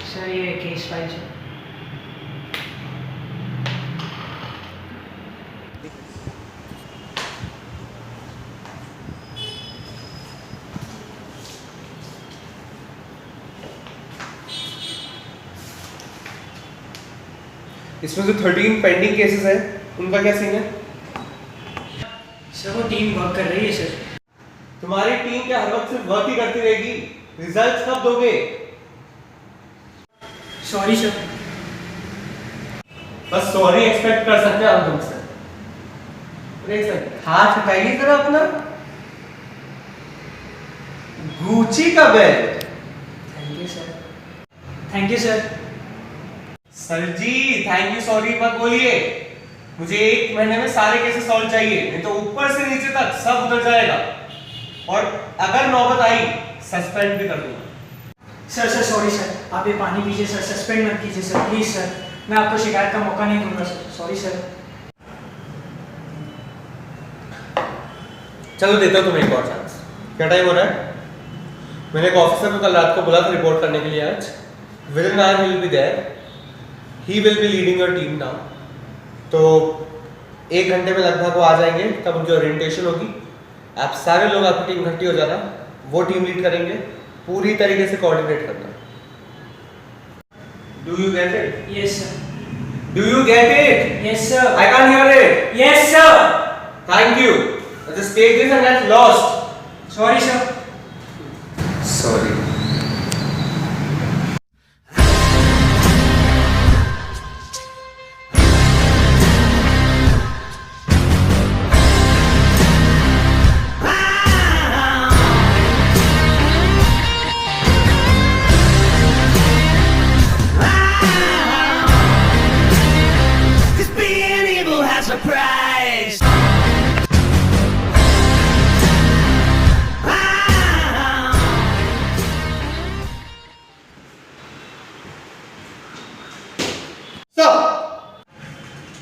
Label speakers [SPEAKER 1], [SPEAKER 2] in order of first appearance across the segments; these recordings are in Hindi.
[SPEAKER 1] सर ये केस फाइल है।
[SPEAKER 2] इसमें जो 13 पेंडिंग केसेस है उनका क्या सीन है?
[SPEAKER 1] सर वो टीम वर्क कर रही है सर।
[SPEAKER 2] तुम्हारी टीम क्या हर वक्त सिर्फ वर्क ही करती रहेगी? रिजल्ट्स कब दोगे?
[SPEAKER 1] Sorry sir.
[SPEAKER 2] बस सॉरी एक्सपेक्ट कर सकते हैं हम तुमसे। एक सेकंड, हाथ हटाइए जरा अपना। गुची का bag.
[SPEAKER 1] Thank you sir. Thank you sir.
[SPEAKER 2] Sir ji thank you sorry मत बोलिए, मुझे 1 महीने में सारे केसेस सॉल्व चाहिए, नहीं तो ऊपर से नीचे तक सब उधर जाएगा और अगर नौबत आई सस्पेंड भी कर दूंगा।
[SPEAKER 1] सर सॉरी सर, आप ये पानी पीजिए सर, सस्पेंड मत कीजिए सर प्लीज सर, मैं आपको शिकायत का मौका नहीं दूंगा सर। Sorry sir.
[SPEAKER 2] चलो देता हूं तुम्हें एक और चांस। क्या टाइम हो रहा है? मैंने एक ऑफिसर को कल रात को बोला था रिपोर्ट करने के लिए, आज within hour he will be there, he will be leading your team now. तो 1 घंटे में लगभग वो आ जाएंगे, तब उनकी ओरिएंटेशन होगी। आप सारे लोग आपकी टीम इकट्ठी हो जाना, वो टीम लीड करेंगे, पूरी तरीके से कोऑर्डिनेट करना। Do you get it?
[SPEAKER 1] Yes sir.
[SPEAKER 2] Do you get it?
[SPEAKER 1] Yes sir.
[SPEAKER 2] I can't hear it.
[SPEAKER 1] Yes sir.
[SPEAKER 2] Thank you. Just take this and get lost.
[SPEAKER 1] Sorry sir.
[SPEAKER 2] Sorry.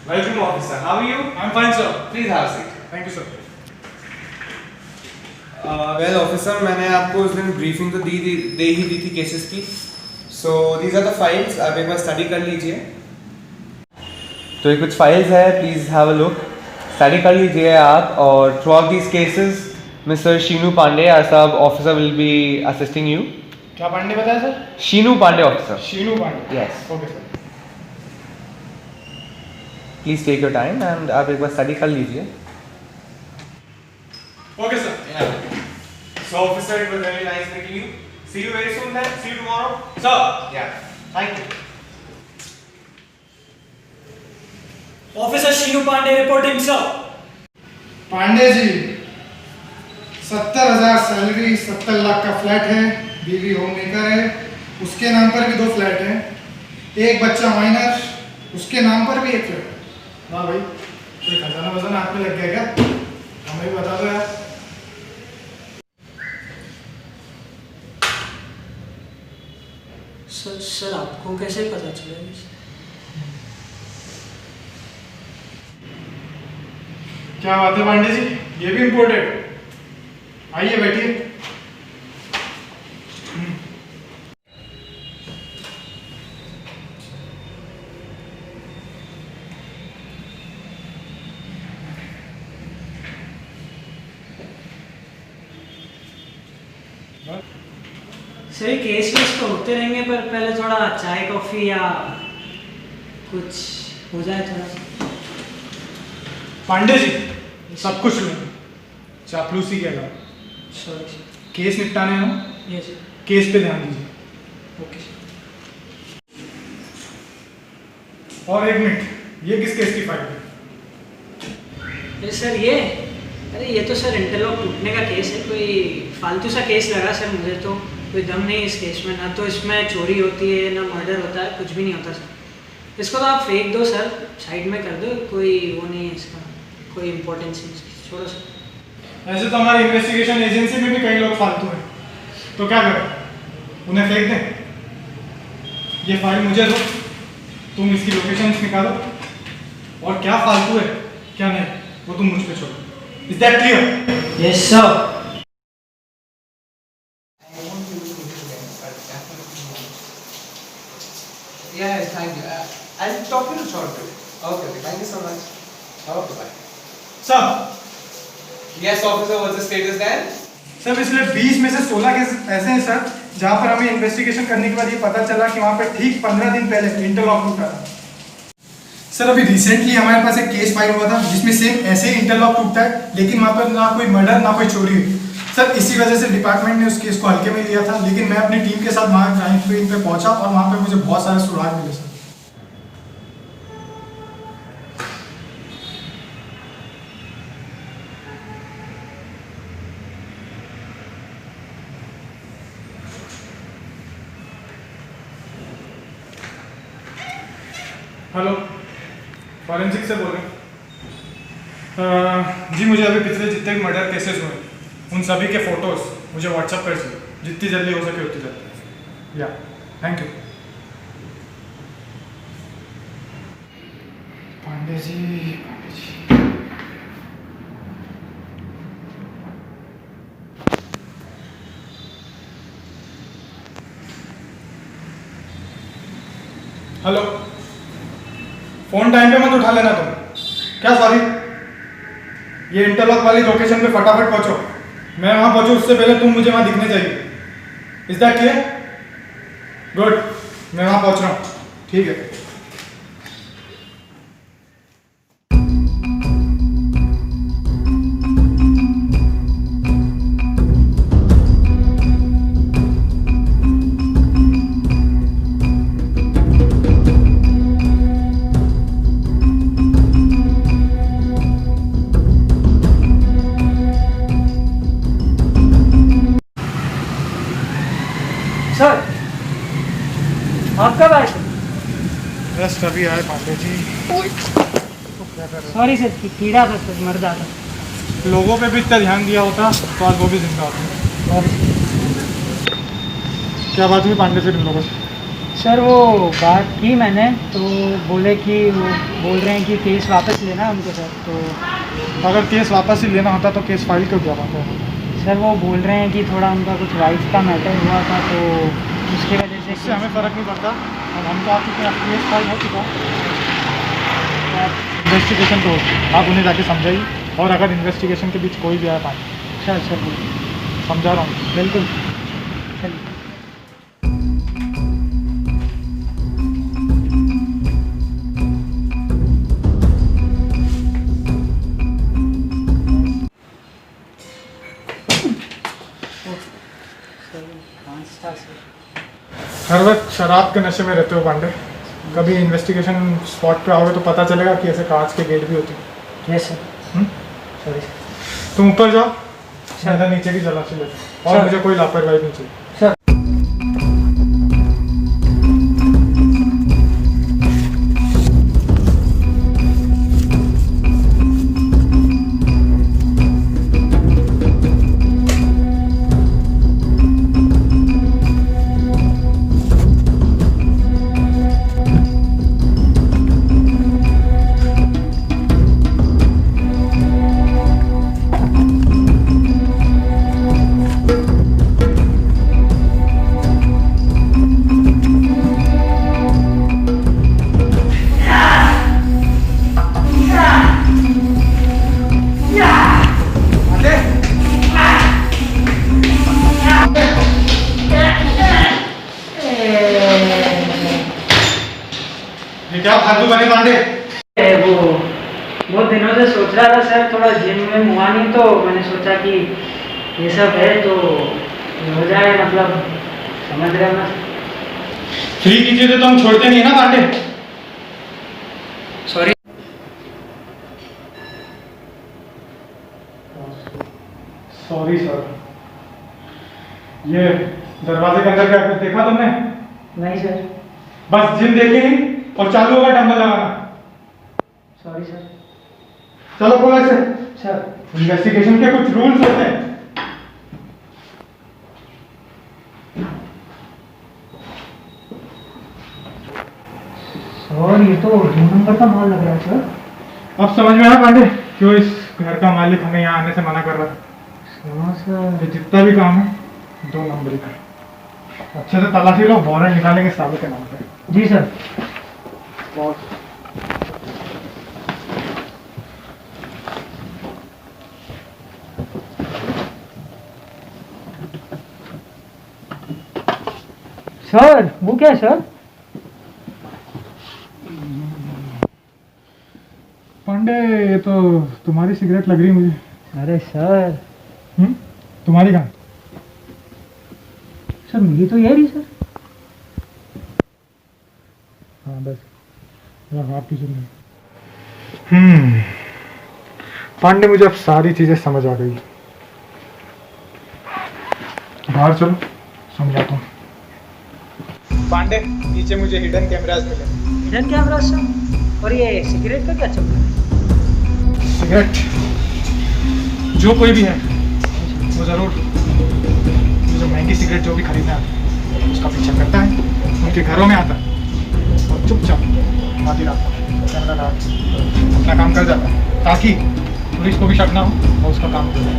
[SPEAKER 2] Welcome officer, how are you?
[SPEAKER 3] I'm fine, sir.
[SPEAKER 2] Please have a seat.
[SPEAKER 3] Thank you, sir.
[SPEAKER 2] Well officer, मैंने आपको उस दिन ब्रीफिंग तो दे ही दी थी केसेस की। So these are the files, आप एक बार स्टडी कर लीजिए। तो ये कुछ फाइल्स है, please have a look, study कर लीजिए आप। और through these cases mister Sheenu Pandey are sub officer will be assisting you.
[SPEAKER 3] क्या पांडे बताया sir?
[SPEAKER 2] Sheenu Pandey officer.
[SPEAKER 3] Sheenu Pandey.
[SPEAKER 2] Yes.
[SPEAKER 3] Okay sir.
[SPEAKER 2] Please take your time and आप एक बार स्टडी कर लीजिए।
[SPEAKER 3] Okay sir.
[SPEAKER 2] So officer, it was very nice meeting you. See you very soon then. See you tomorrow. Sir. Yeah. Thank you.
[SPEAKER 1] Officer Sheenu Pandey reporting sir.
[SPEAKER 3] Pandey ji, 70,000 salary, 70 lakh का फ्लैट है, बीवी होम मेकर है, उसके नाम पर भी 2 फ्लैट हैं, एक बच्चा माइनर, उसके नाम पर भी 1 फ्लैट। वाह भाई, कोई खजाना वजाना हाथ में लग गया क्या? हमें भी बता दो यार।
[SPEAKER 1] सर आपको कैसे पता चला?
[SPEAKER 3] क्या बात है पांडे जी, ये भी इम्पोर्टेड। आइए बैठिए।
[SPEAKER 1] सर ये केस वेस तो होते रहेंगे, पर पहले थोड़ा चाय कॉफी या कुछ हो जाए थोड़ा सा।
[SPEAKER 3] पांडे जी, सब कुछ लूँ, चापलूसी के अलावा।
[SPEAKER 1] Sorry sir.
[SPEAKER 3] केस निपटाने हैं ना,
[SPEAKER 1] यस सर।
[SPEAKER 3] केस पे ध्यान दीजिए।
[SPEAKER 1] Okay sir.
[SPEAKER 3] और 1 मिनट, ये किस केस की फाइल है?
[SPEAKER 1] अरे सर ये तो सर इंटरलॉक टूटने का केस है, कोई फालतू सा केस लगा सर मुझे, तो कोई दम नहीं इस केस में, ना तो इसमें चोरी होती है ना मर्डर होता है, कुछ भी नहीं होता सर। इसको तो आप फेंक दो सर, साइड में कर दो, कोई वो नहीं है इसका, कोई इम्पोर्टेंस नहीं, छोड़ो सर।
[SPEAKER 3] ऐसे तो हमारी इन्वेस्टिगेशन एजेंसी में भी कई लोग फालतू हैं, तो क्या करें, उन्हें फेंक दें? ये फाइल मुझे दो, तुम इसकी लोकेशंस निकालो, और क्या फालतू है क्या नहीं वो तुम मुझ पे छोड़ो। Is that clear?
[SPEAKER 1] Yes sir.
[SPEAKER 2] Yeah, thank you. I'll talk to you shortly. Okay, thank you so much. Okay, bye.
[SPEAKER 3] Sir
[SPEAKER 2] Yes, officer, what's the status then?
[SPEAKER 3] Sir पिछले 20 में से 16 केस ऐसे हैं सर जहाँ पर हमें इन्वेस्टिगेशन करने के बाद ये पता चला कि वहाँ पे ठीक 15 दिन पहले इंटरलॉक टूटा था। सर अभी रिसेंटली हमारे पास एक केस फाइल हुआ था जिसमें सेम ऐसे ही इंटरलॉक टूटता है, लेकिन वहाँ पर ना कोई मर्डर ना कोई चोरी हुई। सर इसी वजह से डिपार्टमेंट ने उस केस को हल्के में लिया था, लेकिन मैं अपनी टीम के साथ वहाँ क्राइम सीन पे पहुँचा और वहाँ पे मुझे बहुत सारे सुराग मिले सर। हेलो, फॉरेंसिक से बोल रहे हैं? जी मुझे अभी पिछले जितने भी मर्डर केसेस हुए उन सभी के फोटोज मुझे व्हाट्सएप कर दीजिए, जितनी जल्दी हो सके उतनी जल्दी। या thank you. Pandey ji, Pandey ji. Hello, phone time पे मत उठा लेना तुम। क्या सॉरी? ये इंटरलॉक वाली लोकेशन पे फटाफट पहुंचो, मैं वहां पहुंचू उससे पहले तुम मुझे वहां दिखने चाहिए। Is that clear? गुड, मैं वहां पहुंच रहा हूँ। ठीक है।
[SPEAKER 1] सर आप कब आए थे?
[SPEAKER 3] जस्ट अभी आए पांडे जी।
[SPEAKER 1] सॉरी सर, कीड़ा था सर, मर जाता।
[SPEAKER 3] लोगों पे भी इतना ध्यान दिया होता तो आज वो भी जिंदा होते। क्या बात हुई पांडे से तुम लोगों से?
[SPEAKER 1] सर वो बात की मैंने, तो बोले कि वो बोल रहे हैं कि केस वापस लेना है उनको सर। तो
[SPEAKER 3] अगर केस वापस ही लेना होता तो केस फाइल क्यों किया पाते?
[SPEAKER 1] सर वो बोल रहे हैं कि थोड़ा उनका कुछ वाइफ का मैटर हुआ था, तो उसकी वजह से
[SPEAKER 3] इससे हमें फ़र्क नहीं पड़ता, अब हम तो आ चुके हैं, केस फाइल हो चुका है, इन्वेस्टिगेशन तो आप उन्हें जाके समझाइए, और अगर इन्वेस्टिगेशन के बीच कोई भी आया पाए
[SPEAKER 1] सर सर
[SPEAKER 3] समझा रहा हूँ।
[SPEAKER 1] बिल्कुल चलिए।
[SPEAKER 3] हर वक्त शराब के नशे में रहते हो पांडे, कभी इन्वेस्टिगेशन स्पॉट पे आओगे तो पता चलेगा कि ऐसे कांच के गेट भी होते हैं।
[SPEAKER 1] Yes sir. सॉरी
[SPEAKER 3] तुम ऊपर जाओ, मैं इधर नीचे की तलाशी लेता हूँ, और मुझे कोई लापरवाही नहीं चाहिए।
[SPEAKER 1] सर।
[SPEAKER 3] ये क्या फालतू बने पांडे?
[SPEAKER 1] वो बहुत दिनों से सोच रहा था सर, थोड़ा जिम में हुआ नहीं, तो मैंने सोचा कि ये सब है तो हो जाए, मतलब समझ रहे हैं ना।
[SPEAKER 3] फ्री की चीजें तो हम छोड़ते नहीं है ना पांडे।
[SPEAKER 1] सॉरी।
[SPEAKER 3] Sorry sir. ये दरवाजे के अंदर क्या देखा तुमने?
[SPEAKER 1] नहीं सर।
[SPEAKER 3] बस जिम देखी नहीं और चालू होगा डंबल लगाना।
[SPEAKER 1] Sorry sir.
[SPEAKER 3] चलो बोलो ऐसे।
[SPEAKER 1] सर
[SPEAKER 3] इन्वेस्टिगेशन के कुछ रूल्स होते हैं।
[SPEAKER 1] और ये तो 2 नंबर का माल लग रहा है सर।
[SPEAKER 3] अब समझ में आया पांडे क्यों इस घर का मालिक हमें यहाँ आने से मना कर रहा था।
[SPEAKER 1] हाँ सर।
[SPEAKER 3] ये जितना भी काम है 2 नंबर का। अच्छे से तलाशी लो, वारंट निकालेंगे साबित के नाम पे।
[SPEAKER 1] जी सर। सर वो क्या है सर?
[SPEAKER 3] पांडे ये तो तुम्हारी सिगरेट लग रही मुझे।
[SPEAKER 1] अरे सर।
[SPEAKER 3] तुम्हारी कहाँ?
[SPEAKER 1] सर मिली तो यही सर।
[SPEAKER 3] हाँ बस आपकी सुन। पांडे मुझे अब सारी चीजें समझ आ गई। बाहर चलो समझाता हूँ। पांडे नीचे मुझे हिडन कैमरास मिले।
[SPEAKER 1] Hidden camera sir? और ये सिगरेट का क्या चल रहा है?
[SPEAKER 3] सिगरेट जो कोई भी है वो ज़रूर जो महंगी सिगरेट जो भी खरीदना है उसका पीछा करता है, उनके घरों में आता है और चुपचाप आधी रात को कैमरा लगा के अपना काम कर जाता है ताकि पुलिस को भी शक ना हो और उसका काम कर जाए।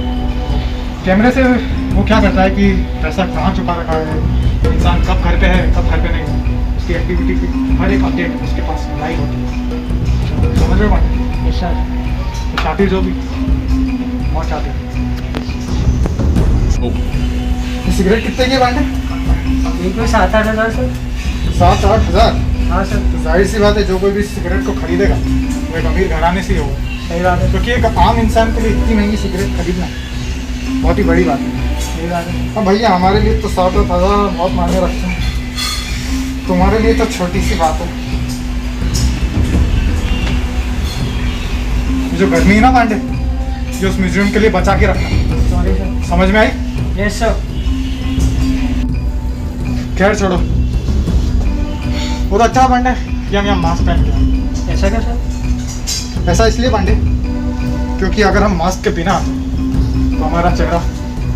[SPEAKER 3] कैमरे से वो क्या करता है कि पैसा कहाँ छुपा रखा है, इंसान कब घर पे है कब घर पे नहीं है, उसकी एक्टिविटी की हर एक अपडेट उसके पास लाइव होती है। समझ रहे हो बात?
[SPEAKER 1] Yes sir.
[SPEAKER 3] तो शातिर जो भी बहुत शातिर। ये सिगरेट कितने की बांटे?
[SPEAKER 1] एक में 7-8 हज़ार सर।
[SPEAKER 3] 7-8 हज़ार?
[SPEAKER 1] हाँ सर।
[SPEAKER 3] तो जाहिर सी बात है जो कोई भी सिगरेट को खरीदेगा वो एक अमीर घराने से ही होगा।
[SPEAKER 1] सही बात है।
[SPEAKER 3] क्योंकि एक आम इंसान के लिए इतनी महंगी सिगरेट खरीदना बहुत ही बड़ी बात है।
[SPEAKER 1] सही बात है।
[SPEAKER 3] अब भैया हमारे लिए तो 7-8 हज़ार बहुत मायने रखते हैं, तुम्हारे लिए तो छोटी सी बात है। जो गर्मी है ना पांडे, जो उस म्यूजियम के लिए बचा के रखना।
[SPEAKER 1] Sorry sir.
[SPEAKER 3] समझ में आई?
[SPEAKER 1] Yes sir.
[SPEAKER 3] खैर छोड़ो, वो तो अच्छा पांडे कि हम यहाँ मास्क पहन के आए।
[SPEAKER 1] ऐसा क्या सर?
[SPEAKER 3] ऐसा इसलिए पांडे क्योंकि अगर हम मास्क के बिना आते तो हमारा चेहरा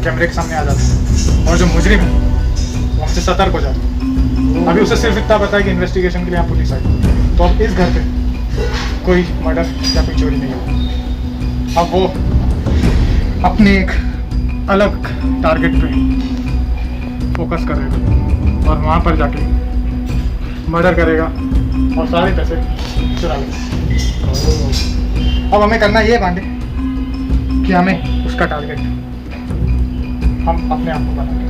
[SPEAKER 3] कैमरे के सामने आ जाता है और जो मुजरिम है वो हमसे सतर्क हो जाता है। अभी उसे सिर्फ इतना पता है कि इन्वेस्टिगेशन के लिए यहाँ पुलिस आई, तो अब इस घर पे कोई मर्डर या कोई चोरी नहीं होगा। अब वो अपने एक अलग टारगेट पे फोकस करेगा और वहाँ पर जाके मर्डर करेगा और सारे पैसे चुरा लेगा। अब हमें करना ये है पांडे कि हमें उसका टारगेट हम अपने आप को बनाएंगे।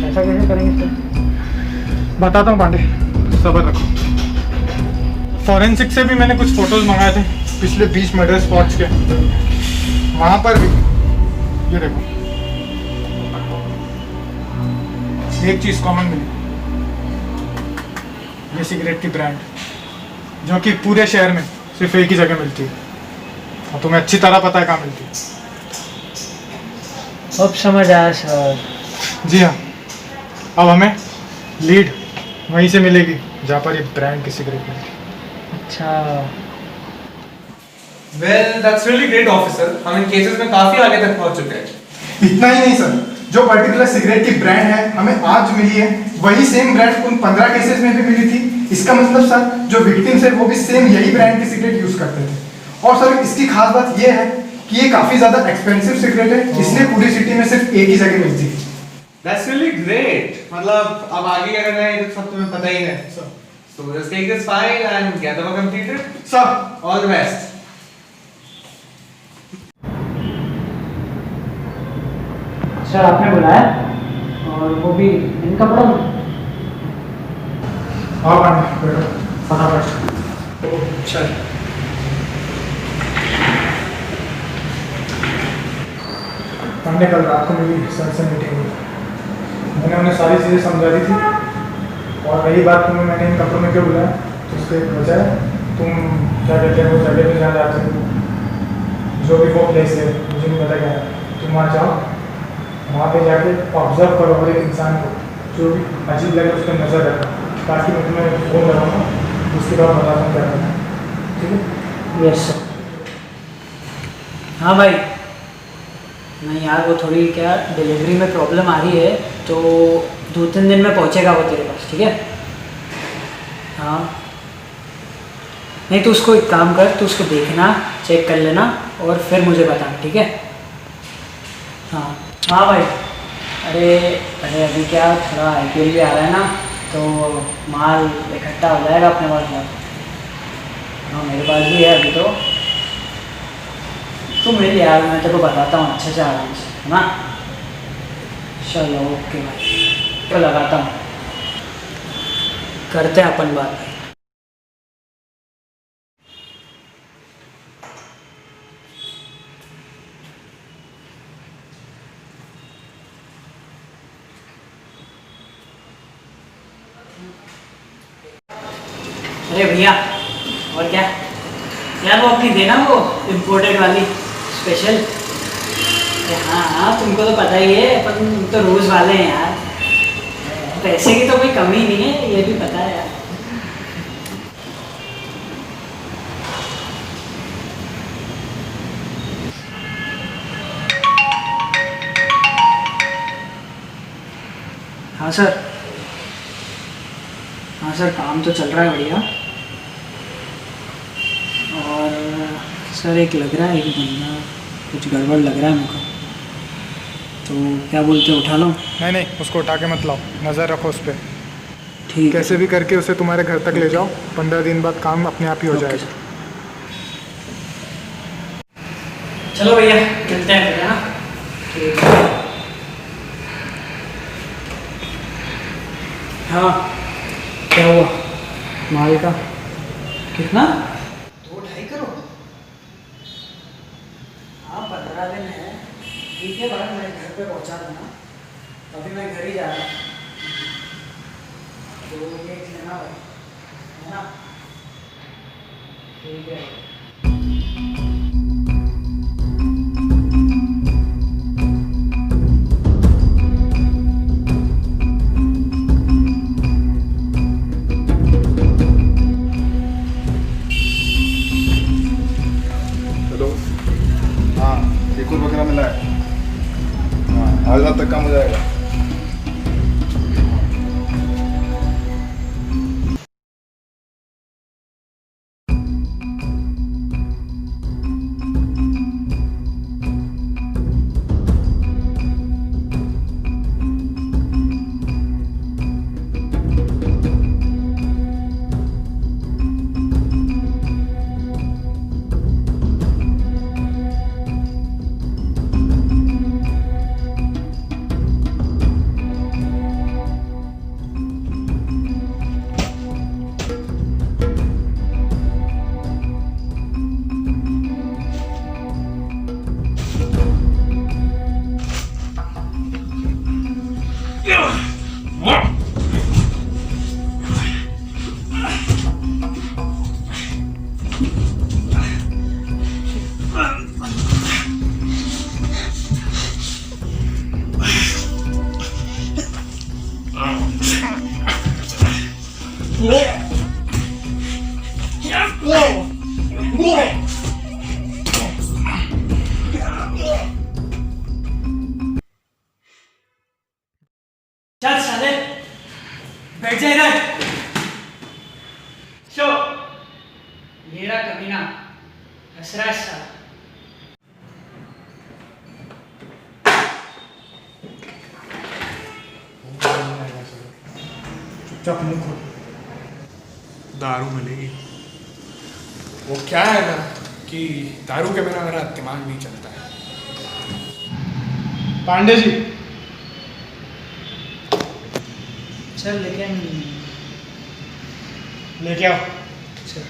[SPEAKER 1] ऐसा कैसे करेंगे सर?
[SPEAKER 3] बताता हूँ पांडे, सब्र रखो। फॉरेंसिक से भी मैंने कुछ फोटोज मंगाए थे पिछले 20 मर्डर स्पॉट्स के। वहाँ पर भी ये देखो एक चीज़ कॉमन मिली, ये सिगरेट की ब्रांड जो कि पूरे शहर में सिर्फ एक ही जगह मिलती है और तुम्हें अच्छी तरह पता है कहाँ मिलती है।
[SPEAKER 1] अब समझ आया सर।
[SPEAKER 3] जी हाँ, अब हमें लीड वहीं से मिलेगी जहाँ पर ये ब्रांड की सिगरेट मिलेगी।
[SPEAKER 1] अच्छा।
[SPEAKER 2] Well, that's really great, officer. हम इन केसेस में काफी आगे तक पहुंच चुके हैं।
[SPEAKER 3] इतना ही नहीं सर, जो पर्टिकुलर सिगरेट की ब्रांड है हमें आज मिली है वही सेम ब्रांड उन 15 केसेस में भी मिली थी। इसका मतलब सर जो विक्टिम्स है वो भी सेम यही ब्रांड की सिगरेट यूज करते थे। और सर इसकी खास बात ये है कि ये काफी ज्यादा एक्सपेंसिव सिगरेट है, इसलिए पूरी सिटी में सिर्फ एक ही जगह मिलती है।
[SPEAKER 2] That's really great. मतलब अब आगे क्या करना है ये तो सब तुम्हें पता ही है। So just take this file and get the work completed.
[SPEAKER 3] Sir
[SPEAKER 2] All the best.
[SPEAKER 1] Sir आपने बुलाया और वो भी इन कपड़ों में?
[SPEAKER 3] हाँ पांडे बैठो फटाफट।
[SPEAKER 2] चल।
[SPEAKER 3] पांडे कल रात को मेरी सर से मीटिंग हुई, मैंने उन्हें सारी चीज़ें समझा दी थी और रही बात तुम्हें मैंने इन कपड़ों में क्यों बुलाया तो उसकी एक वजह है। तुम क्या कहते हैं वो जगह पे जहाँ जाते हो जो भी वो प्लेस है मुझे नहीं पता क्या है, तुम वहाँ जाओ, वहाँ पे जाके ऑब्जर्व करो हर एक इंसान को, जो भी अजीब लगे उस पर नज़र रखो ताकि मैं तुम्हें फ़ोन लगाऊंगा उसके बाद बताता हूँ क्या करना है। ठीक है?
[SPEAKER 1] Yes sir. हाँ भाई, नहीं यार वो थोड़ी क्या डिलीवरी में प्रॉब्लम आ रही है, तो 2-3 दिन में पहुँचेगा वो तेरे पास, ठीक है? हाँ, नहीं तो उसको एक काम कर, तू उसको देखना, चेक कर लेना और फिर मुझे बताना, ठीक है? हाँ हाँ भाई, अरे अरे अभी क्या थोड़ा IPL भी आ रहा है ना, तो माल इकट्ठा हो जाएगा अपने पास बहुत। हाँ मेरे पास भी है अभी तो। तू मिल यार, मैं तेरे को बताता हूँ अच्छे से आराम से, है ना? चलो ओके भाई, तो लगाता हूँ, करते हैं अपन बात भाई। अरे भैया, और क्या यार, वो अपनी देना वो इम्पोर्टेड वाली स्पेशल। अरे हाँ हाँ, तुमको तो पता ही है, अपन तुम तो रोज़ वाले हैं यार, पैसे की तो कोई कमी नहीं है, ये भी पता है यार। हाँ सर, हाँ सर, काम तो चल रहा है बढ़िया। और सर एक लग रहा है, एक बंदा कुछ गड़बड़ लग रहा है मेरे को, तो क्या बोलते हो, उठा लो?
[SPEAKER 3] नहीं नहीं, उसको उठा के मत लाओ, नज़र रखो उस पर।
[SPEAKER 1] ठीक है।
[SPEAKER 3] कैसे भी करके उसे तुम्हारे घर तक ले जाओ, 15 दिन बाद काम अपने आप ही हो
[SPEAKER 1] ओके
[SPEAKER 3] जाएगा।
[SPEAKER 1] सर। चलो भैया, मिलते हैं फिर, है ना? ठीक है। हाँ, क्या हुआ माल का? कितना? 2-2.5 करोड़? हाँ 15 दिन है, ठीक है भाई, मैं घर पे पहुंचा दूँगा, अभी मैं घर ही जा रहा हूँ, तो ये लेना भाई, है ना? ठीक है।
[SPEAKER 4] हेलो। हाँ, केकुर वगैरह मिला है। हाँ, आज रात तक काम हो जाएगा।
[SPEAKER 1] चल साले, बैठ जा इधर। शो, ये रहा कमीना, हंस रहा है साला।
[SPEAKER 3] चुपचाप मुंह खोल।
[SPEAKER 5] दारू मिलेगी। वो क्या है ना कि दारू के बिना मेरा दिमाग नहीं चलता है।
[SPEAKER 3] पांडे जी,
[SPEAKER 1] चल लेकिन
[SPEAKER 3] लेके आओ।
[SPEAKER 1] चल।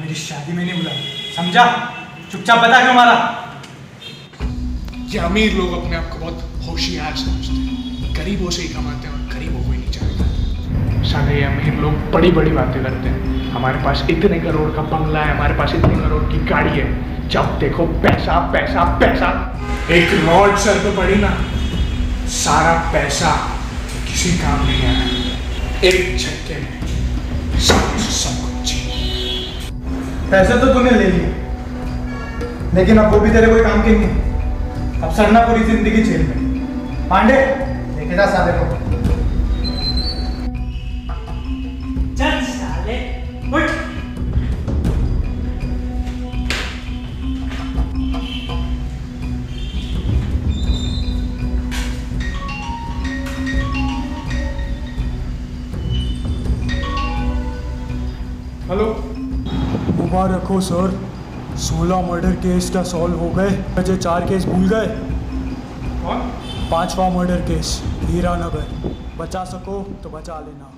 [SPEAKER 3] मेरी शादी में नहीं बुलाया, समझा? चुपचाप बता क्यों मारा?
[SPEAKER 5] ये अमीर लोग अपने आप को बहुत होशियार समझते हैं, गरीबों से ही कमाते हैं और गरीबों को ही नहीं जानते। साले ये अमीर लोग बड़ी बड़ी बातें करते हैं, हमारे पास इतने करोड़ का बंगला है, हमारे पास इतने करोड़ की गाड़ी है, जब देखो पैसा पैसा पैसा। एक रॉड सर पे पड़ी ना, सारा पैसा किसी काम नहीं आया, एक झटके में सब कुछ छीन।
[SPEAKER 3] पैसे तो तूने ले लिए, लेकिन अब वो भी तेरे कोई काम के नहीं। अब सड़ना पूरी जिंदगी जेल में। पांडे, लेके जा साले को।
[SPEAKER 1] चल साले, उठ।
[SPEAKER 5] हेलो,
[SPEAKER 6] मुबारक हो सर, 16 मर्डर केस क्या सॉल्व हो गए? मुझे 4 केस भूल गए।
[SPEAKER 5] कौन?
[SPEAKER 6] 5वां मर्डर केस हीरानगर। बचा सको तो बचा लेना।